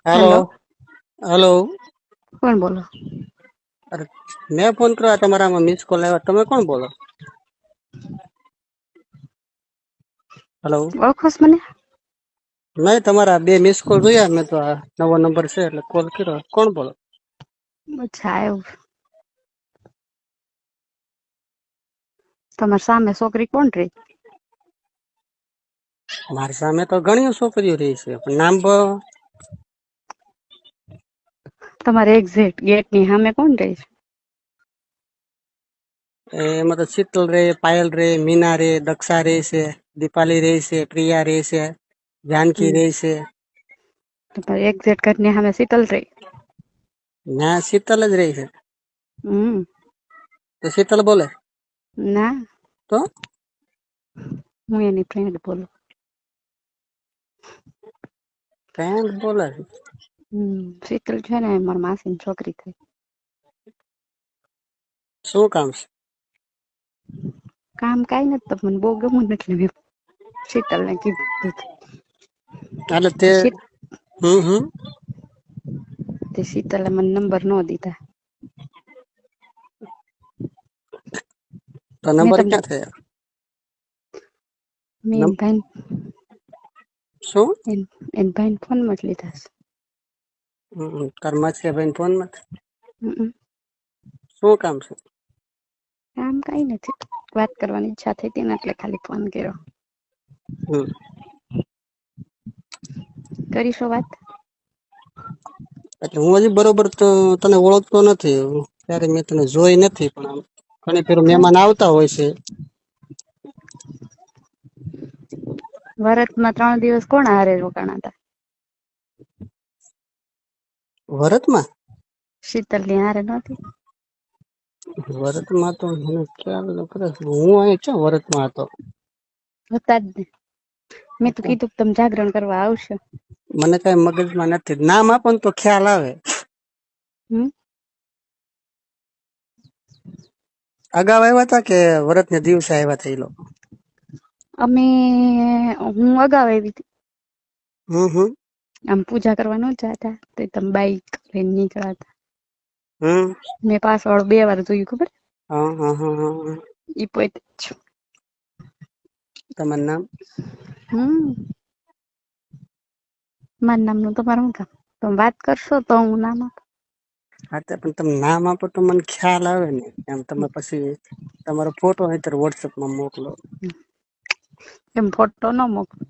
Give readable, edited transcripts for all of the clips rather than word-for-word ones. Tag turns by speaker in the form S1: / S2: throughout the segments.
S1: Hello.
S2: Hello.
S1: Hello.
S2: કોણ બોલો?
S1: અરે મેં ફોન કર્યો તમારામાં મિસ કોલ આવ્યો, તમે કોણ બોલો? હેલો.
S2: ઓળખો છો મને?
S1: નહીં, તમારા બે મિસ કોલ જોયા મેં તો, આ નવો નંબર છે એટલે કોલ કર્યો. કોણ બોલો?
S2: અચ્છા, એવું. તમારી સામે છોકરી કોણ રહી?
S1: મારી સામે તો ઘણી છોકરીઓ રહી છે, પણ નામ
S2: તમારે એક્ઝેક્ટ ગેટ ની સામે કોણ રહી છે?
S1: એમાં તો શીતલ રે, પાયલ રે, મીના રે, દક્ષા રે છે, દીપાલી રે છે, પ્રિયા રે છે, જાનકી રે છે.
S2: તમારે એક્ઝેક્ટ ઘર ની સામે શીતલ રહી?
S1: ના, શીતલ જ રહી છે.
S2: હમ.
S1: તો શીતલ બોલે?
S2: ના,
S1: તો
S2: હું એની ફ્રેન્ડ બોલું.
S1: ફ્રેન્ડ બોલે?
S2: શીતલ છે ને મારા માસીની છોકરી થઈ.
S1: શું કામ છે?
S2: કામ કઈ નથી, તો મને બહુ ગમું એટલે મેં શીતલ ને કીધું.
S1: એટલે તે
S2: તે શીતલે મને નંબર ન દીધા.
S1: તો
S2: મેં
S1: નંબર
S2: તમને
S1: ક્યાં થયા?
S2: મેં ભાઈ
S1: શું?
S2: એને ભાઈ ફોન માં જ લીધા છે.
S1: કર્મા છે ભાઈ ફોન માં?
S2: હમ.
S1: શું કામ છે?
S2: કામ કઈ નથી, વાત કરવાની ઈચ્છા થઈ હતી ને એટલે ખાલી ફોન કર્યો.
S1: હમ.
S2: કરીશું વાત?
S1: એટલે હું હજી બરોબર તો તને ઓળખતો નથી, ત્યારે મેં તને જોઈ નથી, પણ આમ ઘણી ફેર મહેમાન આવતા હોય છે.
S2: વરસમાં 3 દિવસ કોણ હારે રોકાણા હતા?
S1: વરતમાં?
S2: શીતલ ની હારે નહોતી?
S1: વરતમાં તો મને ખ્યાલ નથી, હું અહીં ક્યાં વરતમાં હતો?
S2: હતા જ ને. મેં તો કીધું તમે જાગરણ કરવા આવશો.
S1: મને કઈ મગજમાં નથી, નામ આપો ને તો ખ્યાલ આવે.
S2: હમ.
S1: અગાઉ આવ્યા હતા કે વરત ને દિવસે આવ્યા હતા એ લોકો?
S2: હું અગાઉ આવી હતી.
S1: હમ.
S2: આમ પૂજા કરવા ન જતા તો તમે બાઈક લઈને નીકળ્યા હતા.
S1: હમ.
S2: મેં પાસવાળું 2 વાર જોયું, ખબર?
S1: હા.
S2: ઈ પોતે જ.
S1: તમારું નામ?
S2: મારા નામનું તમારે શું કામ? તમે વાત કરશો તો હું નામ આપું.
S1: હા, પણ તમે નામ આપો તો મને ખ્યાલ આવે ને. એમ તમે પછી તમારો ફોટો હોય વોટ્સએપમાં મોકલો.
S2: એમ ફોટો ન મોકલો.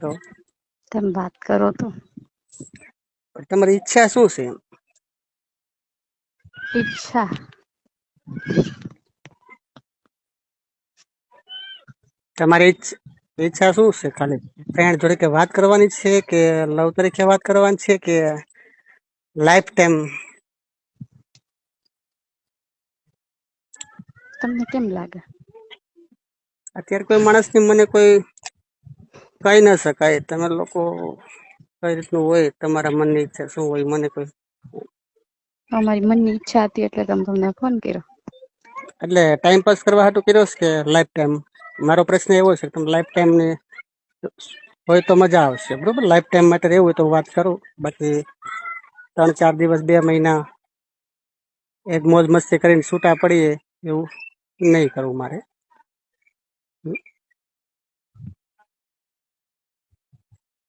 S1: તો
S2: તમે વાત કરો તો.
S1: તમારી ઈચ્છા શું છે એમ?
S2: ઈચ્છા?
S1: તમારી ઈચ્છા શું છે? ખાલી ફ્રેન્ડ જોડે વાત કરવાની છે, કે લવ તરીકે વાત કરવાની છે, કે લાઈફ ટાઈમ?
S2: તમને કેમ લાગે?
S1: અત્યારે કોઈ માણસની મને કોઈ કહી ના શકાય. તમે લોકો કઈ રીતનું હોય, તમારા મનની ઈચ્છા શું હોય, મને કોઈ
S2: અમારી મનની ઈચ્છા હતી એટલે તમને ફોન કર્યો.
S1: એટલે ટાઈમ પાસ કરવા હાટુ કર્યો છે કે લાઈફ ટાઈમ? મારો પ્રશ્ન એવો છે, તમે લાઈફ ટાઈમ ને હોય તો મજા આવશે, બરોબર? લાઈફ ટાઈમ માટે રહેવું હોય તો વાત કરું, બાકી 3-4 દિવસ, 2 મહિના એક મોજ મસ્તી કરીને છૂટા પડીએ એવું નહીં કરવું મારે.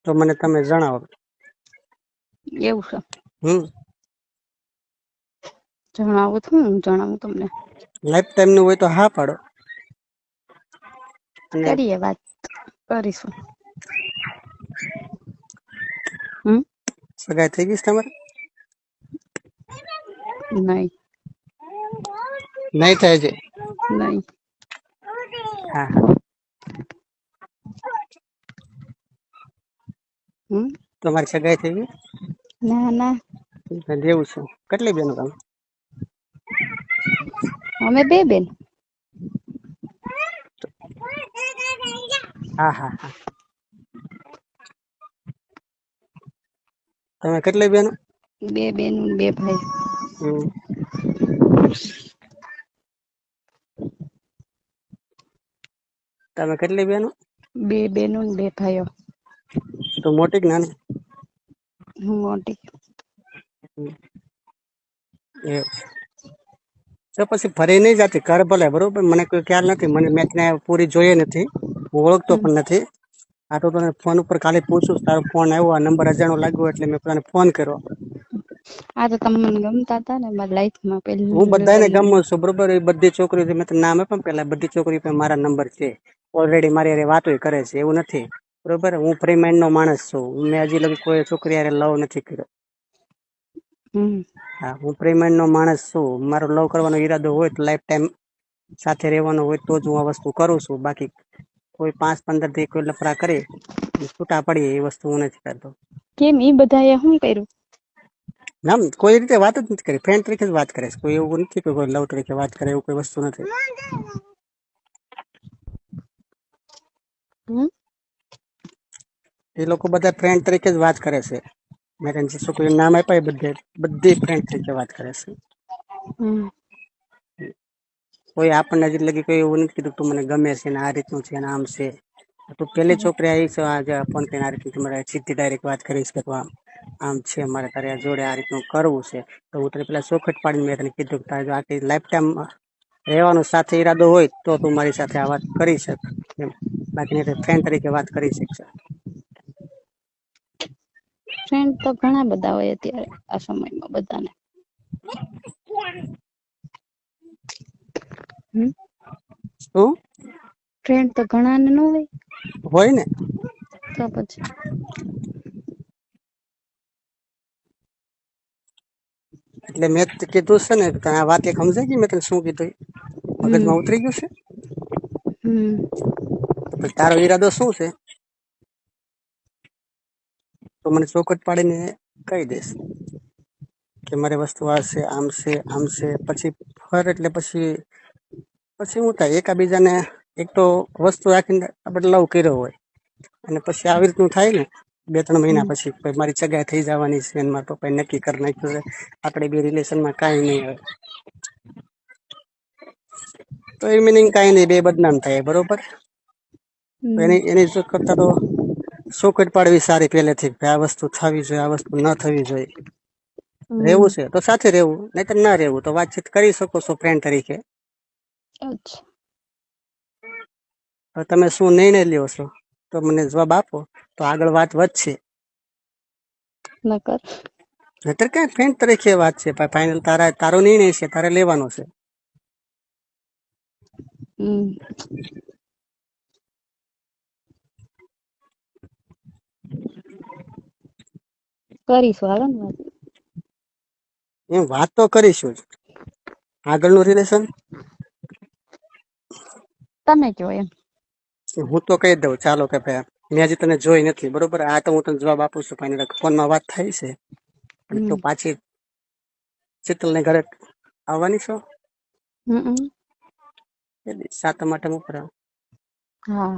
S1: તો મને તમે જણાવો.
S2: એવું છે? જણાવું છું, હું જણાવું તમને.
S1: લાઈફ ટાઈમ નું હોય તો હા પાડો. અને
S2: કરીએ વાત, કરીશું.
S1: સગાઈ થઈ ગઈ છે તમારે?
S2: નહીં.
S1: નહીં થાય છે?
S2: નહીં.
S1: હા. તમારી સગાઈ થઈ ગઈ?
S2: ના.
S1: જેવું છે. કેટલી બેનો તમે?
S2: અમે 2 બેન.
S1: હા. તમે કેટલી બેનો?
S2: 2 બેન, 2 ભાઈ.
S1: હમ. તમે કેટલી બેનો?
S2: 2 બેનો ને 2 ભાઈઓ.
S1: તો મોટી કે નાની?
S2: હું મોટી.
S1: એ તો પછી ફરી નહીં જતી કર ભલે, બરોબર? મને કોઈ ખ્યાલ નથી, મેં તને પૂરી જોઈએ નથી, હું ઓળખતો પણ નથી. આ તો તને ફોન ઉપર ખાલી પૂછું, તારો ફોન આવ્યો, આ નંબર અજાણો લાગ્યો એટલે મેં તને ફોન કર્યો.
S2: આ તો તમે મને ગમતા હતા ને મારી લાઈફમાં
S1: હું
S2: પહેલી
S1: બધાને
S2: નજરની.
S1: ગમું છું, બરોબર? એ બધી છોકરીઓ મેં તને નામ આપ્યું પેલા, બધી છોકરીઓ પાસે મારા નંબર છે, ઓલરેડી મારી હારે વાતો કરે છે, એવું નથી, બરોબર? હું ફ્રી માઇન્ડ નો માણસ છું, મેં હજી લગી કોઈ છોકરી હારે લવ નથી કર્યો. હા, હું ફ્રી માઇન્ડ નો માણસ છું. મારો લવ કરવાનો ઈરાદો હોય તો લાઈફ ટાઈમ સાથે રહેવાનો હોય તો જ હું આ વસ્તુ કરું છું. બાકી કોઈ 5-15 થી કોઈ લફડા કરી છૂટા પડીએ એ વસ્તુ હું નથી કરતો.
S2: કેમ ઈ બધાએ શું કર્યું?
S1: ના, કોઈ રીતે વાત જ નથી કરી, ફ્રેન્ડ તરીકે જ વાત કરે છે. કોઈ એવું નથી કે કોઈ લવ તરીકે વાત કરે, એવું કોઈ વસ્તુ નથી. એ લોકો બધા ફ્રેન્ડ તરીકે જ વાત કરે છે. મેં જે છોકરીઓ નામ આપ્યા એ બધી ફ્રેન્ડ તરીકે વાત કરે છે. કોઈ આપણને હજી લગી કોઈ એવું નથી કીધું તું મને ગમે છે ને આ રીતનું છે ને આમ છે. તું પેલી છોકરી આવી છે આજે ફોન કરીને આ રીતનું તમારે સીધી ડાયરેક્ટ વાત કરીશ કે આમ છે, મારે તારે જોડે આ રીતનું કરવું છે. તો હું તને પેલા ચોખટ પાડીને મેં તને કીધું કે તારે આખી લાઈફ ટાઈમ રહેવાનો સાથે ઈરાદો હોય તો તું મારી સાથે આ વાત કરી શક એમ, બાકી નહીં ફ્રેન્ડ તરીકે વાત કરી શકશે.
S2: ફ્રેન્ડ તો ઘણા બધા હોય અત્યારે આ સમયમાં બધાને.
S1: શું?
S2: ફ્રેન્ડ તો ઘણા ને ન
S1: હોય ને.
S2: તો પછી
S1: એટલે મેં કીધું છે ને તને આ વાત એક સમજાય ગઈ? મેં તને શું કીધું મગજમાં ઉતરી ગયું છે? તો પછી તારો ઈરાદો શું છે તો મને ચોખટ પાડીને કહી દેશ કે મારી વસ્તુ આ છે, આમ છે, આમ છે. પછી ફર એટલે પછી શું થાય, એકાબીજાને એક તો વસ્તુ રાખીને આપણે લવ કર્યો હોય અને પછી આવી રીતનું થાય ને 2-3 મહિના પછી મારી સગાઈ થઈ જવાની છે, મારા પપ્પાએ નક્કી કરી નાખ્યું છે, આપણે બે રિલેશનમાં કાંઈ નહીં આવે તો એ મિનિંગ કાંઈ નહીં, બે બદનામ થાય, બરોબર? એની કરતા તો ચોખટ પાડવી સારી પહેલેથી, આ વસ્તુ થવી જોઈએ, આ વસ્તુ ન થવી જોઈએ. રહેવું છે તો સાથે રહેવું, નહીં તો ના રહેવું તો વાતચીત કરી શકો છો ફ્રેન્ડ તરીકે. હવે તમે શું નિર્ણય લ્યો છો તો મને જવાબ આપો, તો આગળ વાત વધશે. નહીતર કઈ ફ્રેન્ડ તરીકે વાત છે, ફાઇનલ તારો નિર્ણય છે, તારે લેવાનો છે.
S2: કરીશું હાલો ને વાત.
S1: એમ વાત તો કરીશું જ, આગળનું રિલેશન
S2: તમે કહો એમ.
S1: હું તો કહી દઉં, ચાલો કે ભાઈ મેં હજી તને જોઈ નથી, બરોબર? આ તો હું તને જવાબ આપું છું, ફાઇનલ ફોનમાં વાત થઈ છે, પણ તો પાછી શીતલને ઘરે આવવાની છો? 7 માટે ઉપર.
S2: હા,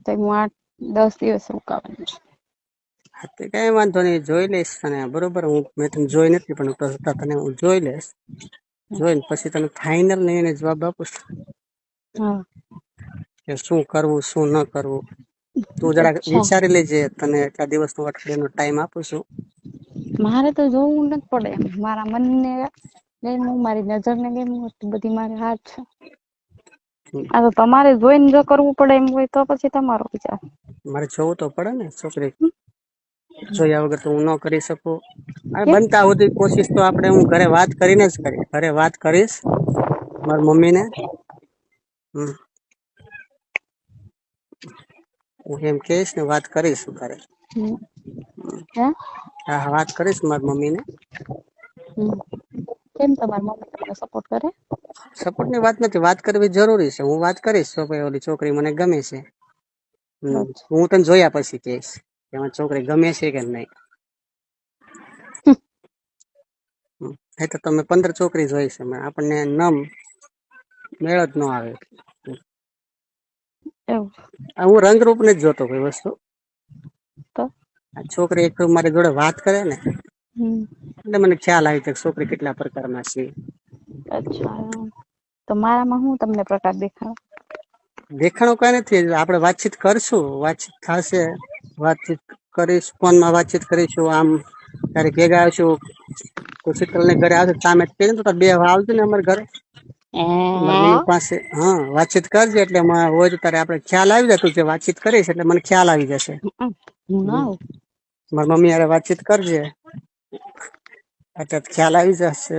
S2: તો હું 8-10 દિવસ રોકાવાની છું.
S1: હા, તે કઈ વાંધો નહીં, જોઈ લઈશ તને, બરોબર? મેં તને જોઈ નથી પણ તને હું જોઈ લઈશ, જોઈને પછી તને ફાઇનલ ને એને જવાબ આપું કે શું કરવું શું ન કરવું. તું જરાક વિચારી લેજે, તને એટલા દિવસનો અઠવાડિયાનો ટાઈમ આપું છું.
S2: મારે તો જોવું નથી પડે, મારા મનને ગમ્યું, મારી નજરને ગમ્યું, બધી મારી હાથ છે. આ તો તમારે જોઈને જો કરવું પડે એમ હોય તો પછી તમારો વિચાર.
S1: મારે જોવું તો પડે ને, છોકરી જોયા વગર તો હું ન કરી શકું. અને બનતા સુધી કોશિશ તો આપણે હું ઘરે વાત કરીને જ કરીશ, ઘરે વાત કરીશ મારી મમ્મીને. હું એમ કહીશ ને વાત કરીશ ઘરે. હા, વાત કરીશ મારી મમ્મીને.
S2: કેમ તમારી મમ્મી તમને સપોર્ટ કરે?
S1: સપોર્ટ ની વાત નથી, વાત કરવી જરૂરી છે. હું વાત કરીશ, ઓલી છોકરી મને ગમે છે. હું તને જોયા પછી કહીશ કે મને છોકરી ગમે છે કે નહીં. એ તો તમે 15 છોકરી જોઈ છે, આપણને મેળ જ ન આવે. હું રંગરૂપ ને જ જોતો કોઈ વસ્તુ. છોકરી એક મારી જોડે વાત કરે ને એટલે મને ખ્યાલ આવી જાય છોકરી કેટલા પ્રકારમાં છે.
S2: અચ્છા, તો મારામાં હું તમને પ્રકાર દેખાડો?
S1: દેખાણું કઈ નથી, આપણે વાતચીત કરશું, વાતચીત થશે, વાતચીત કરીશ, ફોનમાં વાતચીત કરીશું. આમ તારે ભેગા આવશું, તું શીતલ ને ઘરે આવશે સામે જ કહીને તો તારે બે આવજો ને અમારા ઘરે, મારી મમ્મી પાસે. હા, વાતચીત કરજે એટલે હોય તો તારે આપણે ખ્યાલ આવી જાય. તું જે વાતચીત કરીશ એટલે મને ખ્યાલ આવી જશે.
S2: હું ના આવું.
S1: મારી મમ્મી યારે વાતચીત કરજે એટલે ખ્યાલ આવી જશે.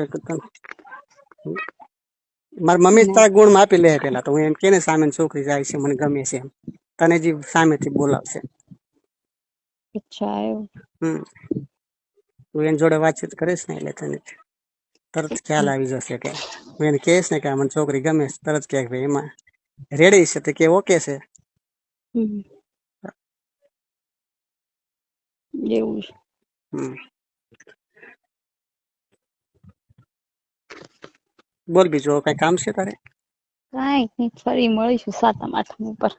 S1: મારી મમ્મી તારા ગુણ માપી લે પેલા તો. હું એમ કે ને સામે છોકરી જાય છે મને ગમે છે એમ, તને જે સામેથી બોલાવશે.
S2: અચ્છા એવું.
S1: તું એની જોડે વાતચીત કરીશ ને એટલે તને તરત ખ્યાલ આવી જશે. કે હું એને કહીશ ને કે મને છોકરી ગમે છે, તરત કે ભાઈ એમાં રેડી છે, તો કે ઓકે છે.
S2: એવું છે.
S1: બોલ બીજું કઈ કામ છે તારે?
S2: કાંઈ નહીં, ફરી મળીશું 7મ 8મ ઉપર.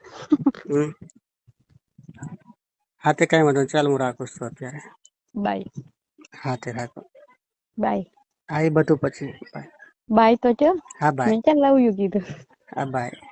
S1: હા તે કઈ વાંધો નહીં. ચાલ હું રાખું છું અત્યારે.
S2: બાય.
S1: હા તે રાખો.
S2: બાય.
S1: હા એ બધું પછી.
S2: બાય તો ચો.
S1: હા બાય.
S2: મેં ક્યાં લવ યુ કીધું.
S1: હા બાય.